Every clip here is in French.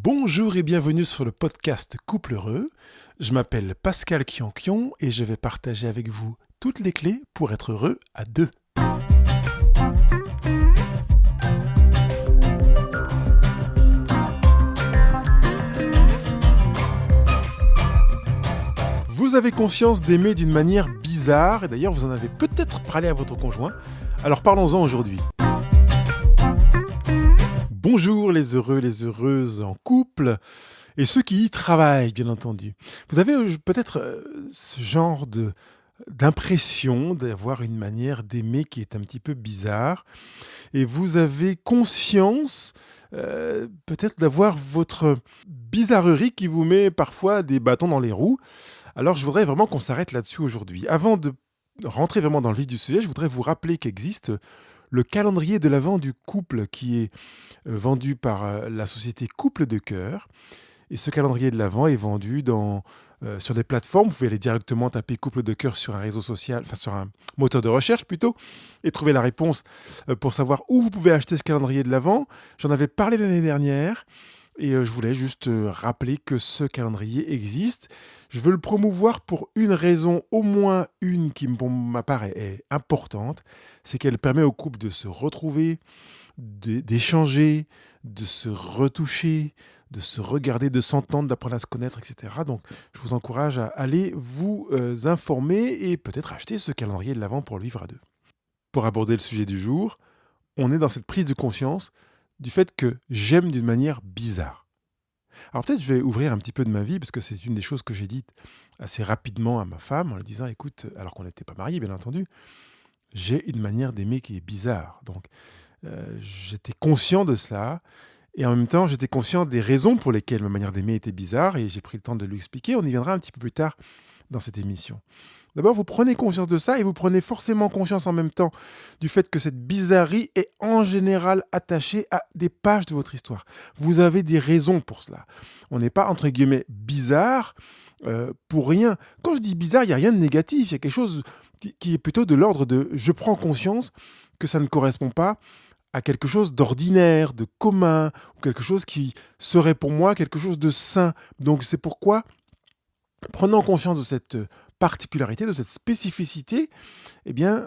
Bonjour et bienvenue sur le podcast Couple Heureux. Je m'appelle Pascal Kianquion et je vais partager avec vous toutes les clés pour être heureux à deux. Vous avez conscience d'aimer d'une manière bizarre et d'ailleurs vous en avez peut-être parlé à votre conjoint. Alors parlons-en aujourd'hui. Bonjour les heureux, les heureuses en couple et ceux qui y travaillent bien entendu. Vous avez peut-être ce genre d'impression d'avoir une manière d'aimer qui est un petit peu bizarre et vous avez conscience peut-être d'avoir votre bizarrerie qui vous met parfois des bâtons dans les roues. Alors je voudrais vraiment qu'on s'arrête là-dessus aujourd'hui. Avant de rentrer vraiment dans le vif du sujet, je voudrais vous rappeler qu'existe le calendrier de l'Avent du couple qui est vendu par la société Couple de Cœur. Et ce calendrier de l'Avent est vendu sur des plateformes. Vous pouvez aller directement taper Couple de Cœur sur un réseau social, enfin sur un moteur de recherche plutôt, et trouver la réponse pour savoir où vous pouvez acheter ce calendrier de l'Avent. J'en avais parlé l'année dernière. Et je voulais juste rappeler que ce calendrier existe. Je veux le promouvoir pour une raison, au moins une qui, pour ma part, est importante. C'est qu'elle permet au couple de se retrouver, d'échanger, de se retoucher, de se regarder, de s'entendre, d'apprendre à se connaître, etc. Donc, je vous encourage à aller vous informer et peut-être acheter ce calendrier de l'Avent pour le vivre à deux. Pour aborder le sujet du jour, on est dans cette prise de conscience du fait que j'aime d'une manière bizarre. Alors peut-être je vais ouvrir un petit peu de ma vie, parce que c'est une des choses que j'ai dites assez rapidement à ma femme, en lui disant, écoute, alors qu'on n'était pas mariés bien entendu, j'ai une manière d'aimer qui est bizarre. Donc j'étais conscient de cela, et en même temps j'étais conscient des raisons pour lesquelles ma manière d'aimer était bizarre, et j'ai pris le temps de lui expliquer. On y viendra un petit peu plus tard dans cette émission. D'abord, vous prenez conscience de ça et vous prenez forcément conscience en même temps du fait que cette bizarrerie est en général attachée à des pages de votre histoire. Vous avez des raisons pour cela. On n'est pas, entre guillemets, bizarre pour rien. Quand je dis bizarre, il n'y a rien de négatif. Il y a quelque chose qui est plutôt de l'ordre de « je prends conscience que ça ne correspond pas à quelque chose d'ordinaire, de commun, ou quelque chose qui serait pour moi quelque chose de sain ». Donc c'est pourquoi, prenant conscience de cette particularité, de cette spécificité, eh bien,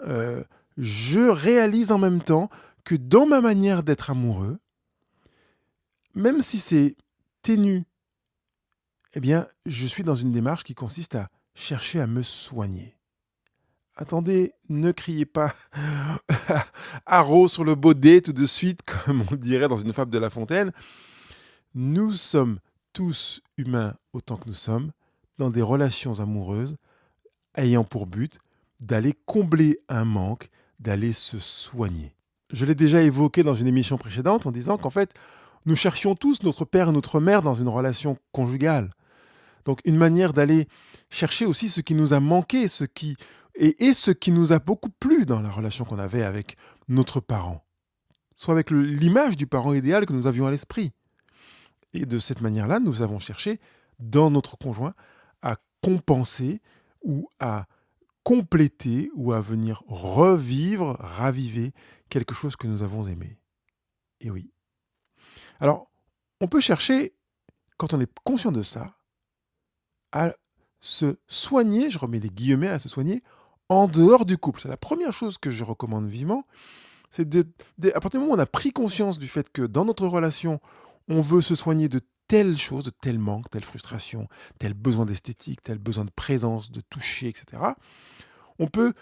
je réalise en même temps que dans ma manière d'être amoureux, même si c'est ténu, eh bien, je suis dans une démarche qui consiste à chercher à me soigner. Attendez, ne criez pas haro sur le baudet tout de suite, comme on dirait dans une fable de La Fontaine. Nous sommes tous humains autant que nous sommes, dans des relations amoureuses, ayant pour but d'aller combler un manque, d'aller se soigner. Je l'ai déjà évoqué dans une émission précédente en disant qu'en fait, nous cherchions tous notre père et notre mère dans une relation conjugale. Donc une manière d'aller chercher aussi ce qui nous a manqué, ce qui nous a beaucoup plu dans la relation qu'on avait avec notre parent. Soit avec l'image du parent idéal que nous avions à l'esprit. Et de cette manière-là, nous avons cherché, dans notre conjoint, à compenser ou à compléter ou à venir revivre, raviver quelque chose que nous avons aimé. Et oui. Alors, on peut chercher, quand on est conscient de ça, à se soigner, je remets les guillemets, à se soigner en dehors du couple. C'est la première chose que je recommande vivement, c'est à partir du moment où on a pris conscience du fait que dans notre relation, on veut se soigner de telle chose, de tel manque, telle frustration, tel besoin d'esthétique, tel besoin de présence, de toucher, etc. On peut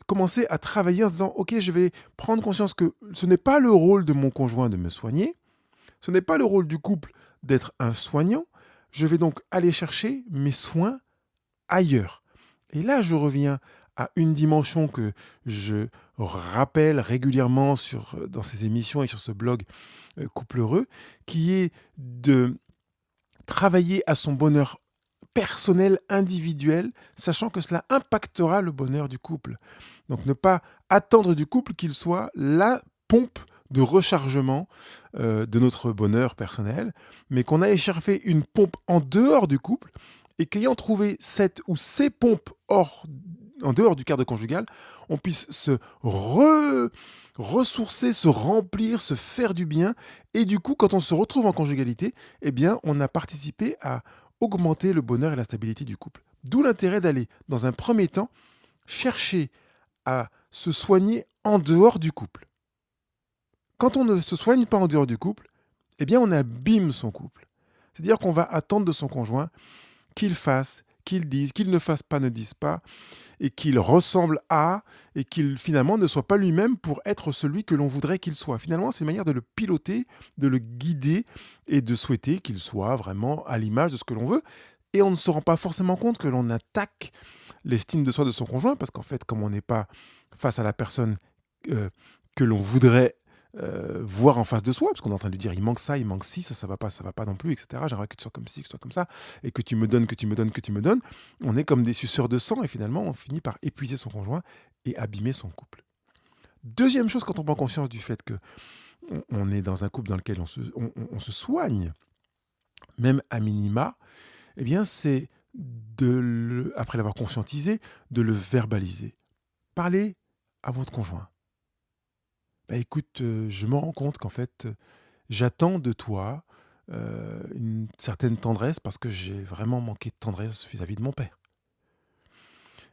commencer à travailler en se disant « Ok, je vais prendre conscience que ce n'est pas le rôle de mon conjoint de me soigner, ce n'est pas le rôle du couple d'être un soignant, je vais donc aller chercher mes soins ailleurs. » Et là, je reviens à une dimension que je rappelle régulièrement dans ces émissions et sur ce blog Couple Heureux, qui est de travailler à son bonheur personnel, individuel, sachant que cela impactera le bonheur du couple. Donc ne pas attendre du couple qu'il soit la pompe de rechargement de notre bonheur personnel, mais qu'on aille chercher une pompe en dehors du couple et qu'ayant trouvé cette ou ces pompes hors en dehors du cadre conjugal, on puisse se ressourcer, se remplir, se faire du bien. Et du coup, quand on se retrouve en conjugalité, eh bien, on a participé à augmenter le bonheur et la stabilité du couple. D'où l'intérêt d'aller, dans un premier temps, chercher à se soigner en dehors du couple. Quand on ne se soigne pas en dehors du couple, eh bien, on abîme son couple. C'est-à-dire qu'on va attendre de son conjoint qu'il fasse, qu'il dise, qu'il ne fasse pas, ne dise pas, et qu'il ressemble à, et qu'il finalement ne soit pas lui-même pour être celui que l'on voudrait qu'il soit. Finalement, c'est une manière de le piloter, de le guider et de souhaiter qu'il soit vraiment à l'image de ce que l'on veut. Et on ne se rend pas forcément compte que l'on attaque l'estime de soi de son conjoint, parce qu'en fait, comme on n'est pas face à la personne que l'on voudrait voir en face de soi, parce qu'on est en train de lui dire il manque ça, il manque ci, ça va pas non plus, etc. J'aimerais que tu sois comme ci, que tu sois comme ça, et que tu me donnes, que tu me donnes, que tu me donnes. On est comme des suceurs de sang, et finalement, on finit par épuiser son conjoint et abîmer son couple. Deuxième chose, quand on prend conscience du fait que on est dans un couple dans lequel on se soigne, même à minima, eh bien, c'est après l'avoir conscientisé, de le verbaliser. Parlez à votre conjoint. Bah, écoute, je me rends compte qu'en fait, j'attends de toi une certaine tendresse parce que j'ai vraiment manqué de tendresse vis-à-vis de mon père.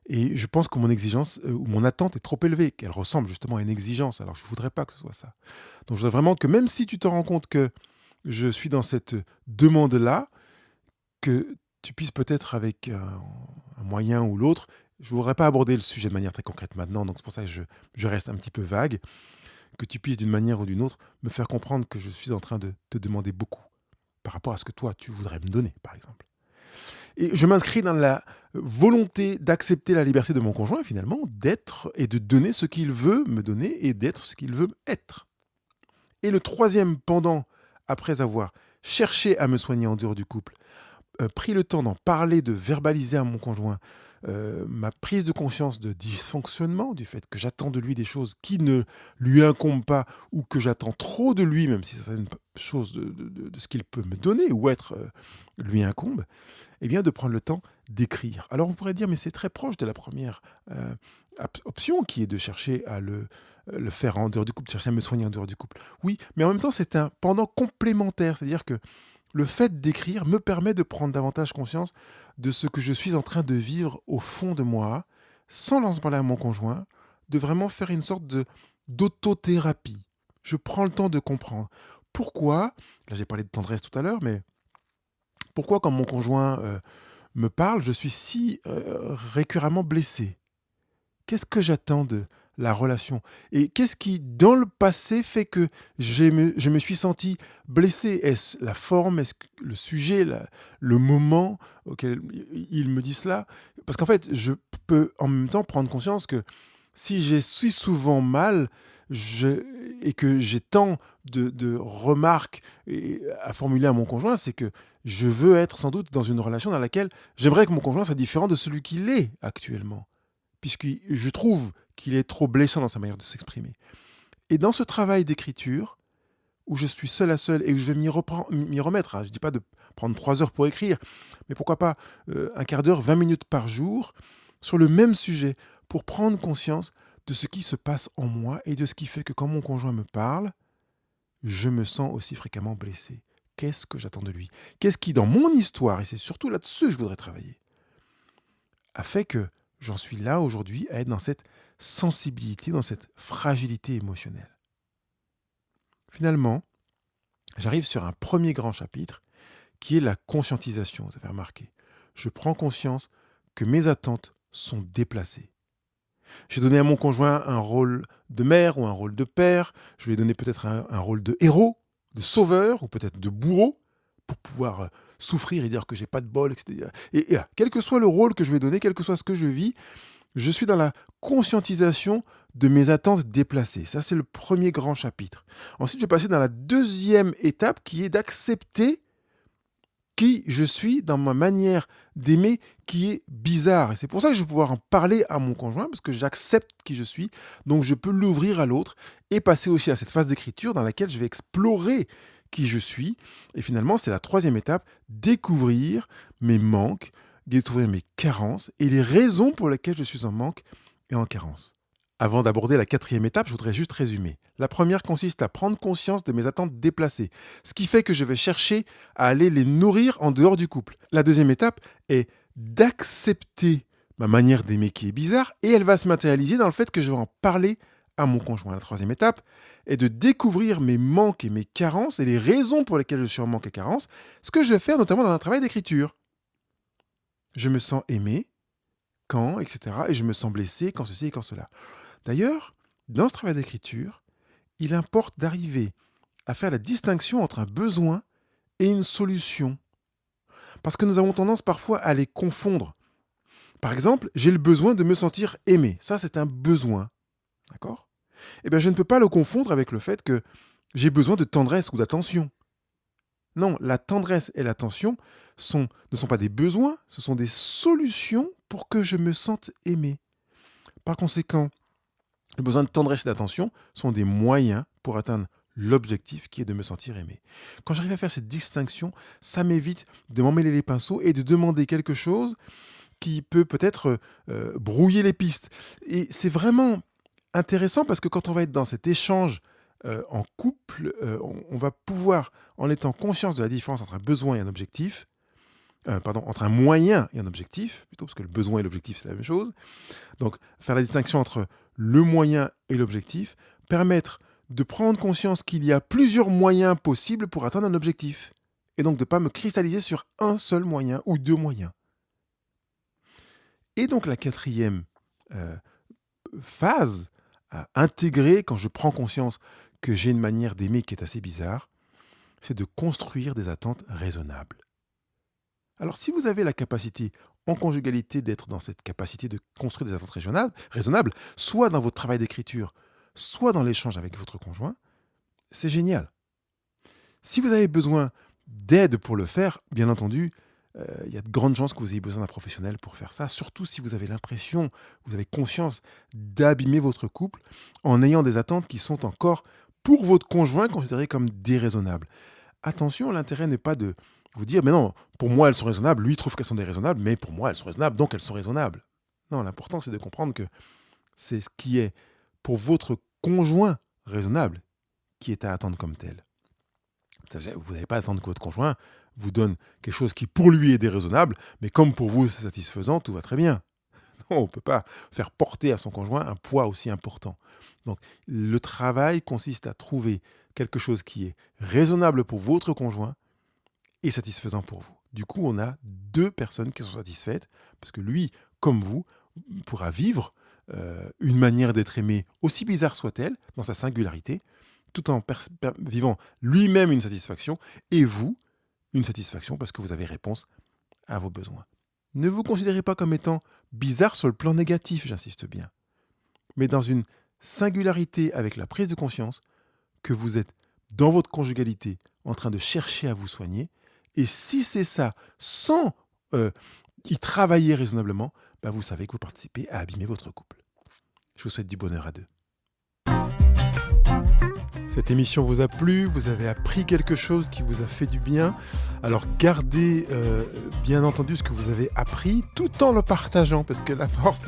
Et je pense que mon exigence ou mon attente est trop élevée, qu'elle ressemble justement à une exigence. Alors je ne voudrais pas que ce soit ça. Donc je voudrais vraiment que même si tu te rends compte que je suis dans cette demande-là, que tu puisses peut-être avec un moyen ou l'autre, je ne voudrais pas aborder le sujet de manière très concrète maintenant, donc c'est pour ça que je reste un petit peu vague, que tu puisses d'une manière ou d'une autre me faire comprendre que je suis en train de te demander beaucoup par rapport à ce que toi tu voudrais me donner, par exemple. Et je m'inscris dans la volonté d'accepter la liberté de mon conjoint, finalement, d'être et de donner ce qu'il veut me donner et d'être ce qu'il veut être. Et le troisième pendant, après avoir cherché à me soigner en dehors du couple, pris le temps d'en parler, de verbaliser à mon conjoint ma prise de conscience de dysfonctionnement, du fait que j'attends de lui des choses qui ne lui incombent pas ou que j'attends trop de lui, même si certaines choses de ce qu'il peut me donner ou être lui incombe, eh bien de prendre le temps d'écrire. Alors on pourrait dire, mais c'est très proche de la première option qui est de chercher à le faire en dehors du couple, de chercher à me soigner en dehors du couple. Oui, mais en même temps c'est un pendant complémentaire, c'est-à-dire que le fait d'écrire me permet de prendre davantage conscience de ce que je suis en train de vivre au fond de moi, sans en parler à mon conjoint, de vraiment faire une sorte d'autothérapie. Je prends le temps de comprendre. Pourquoi, là j'ai parlé de tendresse tout à l'heure, mais pourquoi quand mon conjoint me parle, je suis si récurremment blessé? Qu'est-ce que j'attends de la relation? Et qu'est-ce qui, dans le passé, fait que je me suis senti blessé? Est-ce la forme? Est-ce le sujet? Le moment auquel il me dit cela? Parce qu'en fait, je peux en même temps prendre conscience que si j'ai si souvent mal et que j'ai tant de remarques à formuler à mon conjoint, c'est que je veux être sans doute dans une relation dans laquelle j'aimerais que mon conjoint soit différent de celui qu'il est actuellement, puisque je trouve qu'il est trop blessant dans sa manière de s'exprimer. Et dans ce travail d'écriture, où je suis seul à seul et où je vais m'y remettre, hein, je ne dis pas de prendre 3 heures pour écrire, mais pourquoi pas un quart d'heure, 20 minutes par jour, sur le même sujet, pour prendre conscience de ce qui se passe en moi et de ce qui fait que quand mon conjoint me parle, je me sens aussi fréquemment blessé. Qu'est-ce que j'attends de lui? Qu'est-ce qui, dans mon histoire, et c'est surtout là-dessus que je voudrais travailler, a fait que j'en suis là aujourd'hui à être dans cette sensibilité, dans cette fragilité émotionnelle. Finalement, j'arrive sur un premier grand chapitre qui est la conscientisation, vous avez remarqué. Je prends conscience que mes attentes sont déplacées. J'ai donné à mon conjoint un rôle de mère ou un rôle de père, je lui ai donné peut-être un rôle de héros, de sauveur ou peut-être de bourreau pour pouvoir souffrir et dire que j'ai pas de bol, etc. Et quel que soit le rôle que je vais donner, quel que soit ce que je vis, je suis dans la conscientisation de mes attentes déplacées. Ça, c'est le premier grand chapitre. Ensuite, je vais passer dans la deuxième étape qui est d'accepter qui je suis dans ma manière d'aimer qui est bizarre. Et c'est pour ça que je vais pouvoir en parler à mon conjoint, parce que j'accepte qui je suis, donc je peux l'ouvrir à l'autre et passer aussi à cette phase d'écriture dans laquelle je vais explorer qui je suis. Et finalement, c'est la troisième étape, découvrir mes manques découvrir mes carences et les raisons pour lesquelles je suis en manque et en carence. Avant d'aborder la 4e étape, je voudrais juste résumer. La première consiste à prendre conscience de mes attentes déplacées, ce qui fait que je vais chercher à aller les nourrir en dehors du couple. La 2e étape est d'accepter ma manière d'aimer qui est bizarre et elle va se matérialiser dans le fait que je vais en parler à mon conjoint. La 3e étape est de découvrir mes manques et mes carences et les raisons pour lesquelles je suis en manque et carence, ce que je vais faire notamment dans un travail d'écriture. Je me sens aimé quand, etc. Et je me sens blessé quand ceci et quand cela. D'ailleurs, dans ce travail d'écriture, il importe d'arriver à faire la distinction entre un besoin et une solution. Parce que nous avons tendance parfois à les confondre. Par exemple, j'ai le besoin de me sentir aimé. Ça, c'est un besoin. D'accord ? Eh bien, je ne peux pas le confondre avec le fait que j'ai besoin de tendresse ou d'attention. Non, la tendresse et l'attention ne sont pas des besoins, ce sont des solutions pour que je me sente aimé. Par conséquent, les besoins de tendresse et d'attention sont des moyens pour atteindre l'objectif qui est de me sentir aimé. Quand j'arrive à faire cette distinction, ça m'évite de m'emmêler les pinceaux et de demander quelque chose qui peut-être brouiller les pistes. Et c'est vraiment intéressant parce que quand on va être dans cet échange en couple, on va pouvoir, en étant conscience de la différence entre un besoin et un objectif, entre un moyen et un objectif, plutôt parce que le besoin et l'objectif c'est la même chose, donc faire la distinction entre le moyen et l'objectif, permettre de prendre conscience qu'il y a plusieurs moyens possibles pour atteindre un objectif, et donc de ne pas me cristalliser sur un seul moyen ou 2 moyens. Et donc la 4e phase à intégrer quand je prends conscience que j'ai une manière d'aimer qui est assez bizarre, c'est de construire des attentes raisonnables. Alors si vous avez la capacité en conjugalité d'être dans cette capacité de construire des attentes raisonnables, soit dans votre travail d'écriture, soit dans l'échange avec votre conjoint, c'est génial. Si vous avez besoin d'aide pour le faire, bien entendu, il y a de grandes chances que vous ayez besoin d'un professionnel pour faire ça, surtout si vous avez l'impression, vous avez conscience d'abîmer votre couple en ayant des attentes qui sont encore, pour votre conjoint, considérées comme déraisonnables. Attention, l'intérêt n'est pas de vous dire, mais non, pour moi elles sont raisonnables, lui trouve qu'elles sont déraisonnables, mais pour moi elles sont raisonnables, donc elles sont raisonnables. Non, l'important c'est de comprendre que c'est ce qui est pour votre conjoint raisonnable qui est à attendre comme tel. Vous n'avez pas à attendre que votre conjoint vous donne quelque chose qui pour lui est déraisonnable, mais comme pour vous c'est satisfaisant, tout va très bien. Non, on ne peut pas faire porter à son conjoint un poids aussi important. Donc le travail consiste à trouver quelque chose qui est raisonnable pour votre conjoint et satisfaisant pour vous. Du coup, on a 2 personnes qui sont satisfaites, parce que lui, comme vous, pourra vivre une manière d'être aimé, aussi bizarre soit-elle, dans sa singularité, tout en vivant lui-même une satisfaction, et vous, une satisfaction, parce que vous avez réponse à vos besoins. Ne vous considérez pas comme étant bizarre sur le plan négatif, j'insiste bien, mais dans une singularité avec la prise de conscience que vous êtes dans votre conjugalité en train de chercher à vous soigner. Et si c'est ça, sans y travailler raisonnablement, vous savez que vous participez à abîmer votre couple. Je vous souhaite du bonheur à 2. Cette émission vous a plu, vous avez appris quelque chose qui vous a fait du bien. Alors gardez bien entendu ce que vous avez appris tout en le partageant, parce que la force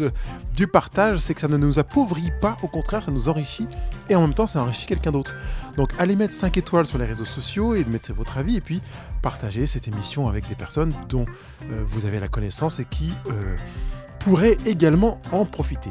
du partage, c'est que ça ne nous appauvrit pas, au contraire, ça nous enrichit et en même temps, ça enrichit quelqu'un d'autre. Donc allez mettre 5 étoiles sur les réseaux sociaux et mettez votre avis et puis partagez cette émission avec des personnes dont vous avez la connaissance et qui pourraient également en profiter.